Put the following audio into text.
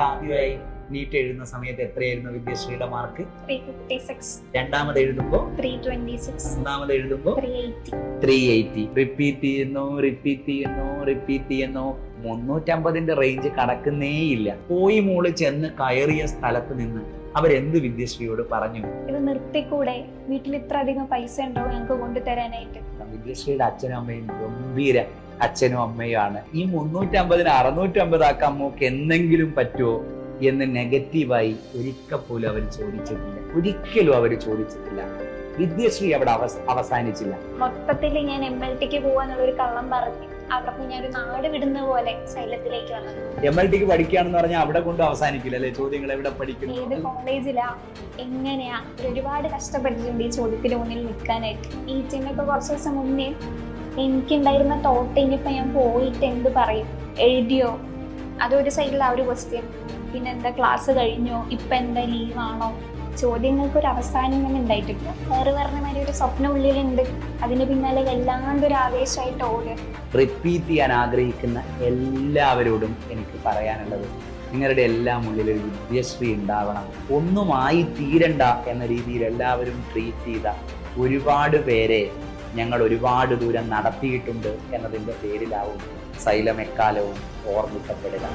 ആദ്യമായി നീറ്റ് എഴുതുന്ന സമയത്ത് എത്രയായിരുന്നു വിദ്യശ്രീയുടെ മാർക്ക്? 356. രണ്ടാമത് എഴുതുമ്പോ 326. മൂന്നാമത് എഴുതുമ്പോ 380. 380. റിപ്പീറ്റ് ചെയ്യുന്നു 350ന്റെ റേഞ്ച് കടക്കുന്നേയില്ല. പോയി മോള് ചെന്ന് കയറിയ സ്ഥലത്ത് നിന്ന് അവരെന്ത് വിദ്യശ്രീയോട് പറഞ്ഞു? ഇത് നിർത്തിക്കൂടെ, വീട്ടിൽ ഇത്ര അധികം പൈസ ഉണ്ടോ ഞങ്ങൾക്ക് കൊണ്ടുതരാനായിട്ട്? വിദ്യശ്രീയുടെ അച്ഛനും അമ്മയും ഗംഭീര അച്ഛനും അമ്മയുമാണ്. ഈ 350ന് 650 ആക്കാൻ മോക്ക് എന്തെങ്കിലും പറ്റുമോ എന്ന് നെഗറ്റീവായി ഒരിക്കൽ പോലും അവർ ചോദിച്ചിട്ടില്ല. വിദ്യശ്രീ അവിടെ അവസാനിച്ചില്ല. മൊത്തത്തിൽ ഞാൻ MLTക്ക് പോവാന്നുള്ളൊരു കള്ളം പറഞ്ഞു അവർക്ക് ഞാനൊരു നാട് വിടുന്ന പോലെ സൈലത്തിലേക്ക് വന്നത്. MLTക്ക് പഠിക്കുകയാണെന്ന് പറഞ്ഞാൽ അവിടെ കൊണ്ട് അവസാനിക്കില്ല അല്ലെ? ചോദ്യങ്ങൾ എവിടെ പഠിക്കുന്നു, ഏത് കോളേജിലാ, എങ്ങനെയാ, ഒരുപാട് കഷ്ടപ്പെട്ടിട്ടുണ്ട് ഈ ചോദ്യത്തിന് മുന്നിൽ നിൽക്കാനായിട്ട്. ഈ ടീമൊക്കെ കുറച്ച് ദിവസം മുന്നേ എനിക്കുണ്ടായിരുന്ന തോട്ട് ഇനിയിപ്പോ ഞാൻ പോയിട്ട് എന്ത് പറയും, എഴുതിയോ, അതൊരു സൈഡിൽ ആ ഒരു ക്വസ്റ്റ്യൻ. പിന്നെ എന്താ ക്ലാസ് കഴിഞ്ഞോ, ഇപ്പൊ എന്താ ലീവാണോ, ചോദ്യങ്ങൾക്ക് ഒരു അവസാനം തന്നെ ഉണ്ടായിട്ടില്ല. വേറെ പറഞ്ഞ മാതിരി ഒരു സ്വപ്നം ഉള്ളിലുണ്ട്, അതിന് പിന്നാലെ വല്ലാണ്ട് ഒരു ആവേശമായിട്ട് ഓടുക. റിപ്പീറ്റ് ചെയ്യാൻ ആഗ്രഹിക്കുന്ന എല്ലാവരോടും എനിക്ക് പറയാനുള്ളത്, നിങ്ങളുടെ എല്ലാം ഉള്ളിൽ ഒരു വിദ്യശ്രീ ഉണ്ടാവണം. ഒന്നുമായി തീരണ്ട എന്ന രീതിയിൽ എല്ലാവരും ട്രീറ്റ് ചെയ്ത ഒരുപാട് പേരെ ഞങ്ങൾ ഒരുപാട് ദൂരം നടത്തിയിട്ടുണ്ട് എന്നതിൻ്റെ പേരിലാവും സൈലം എക്കാലവും ഓർമ്മിക്കപ്പെടുക.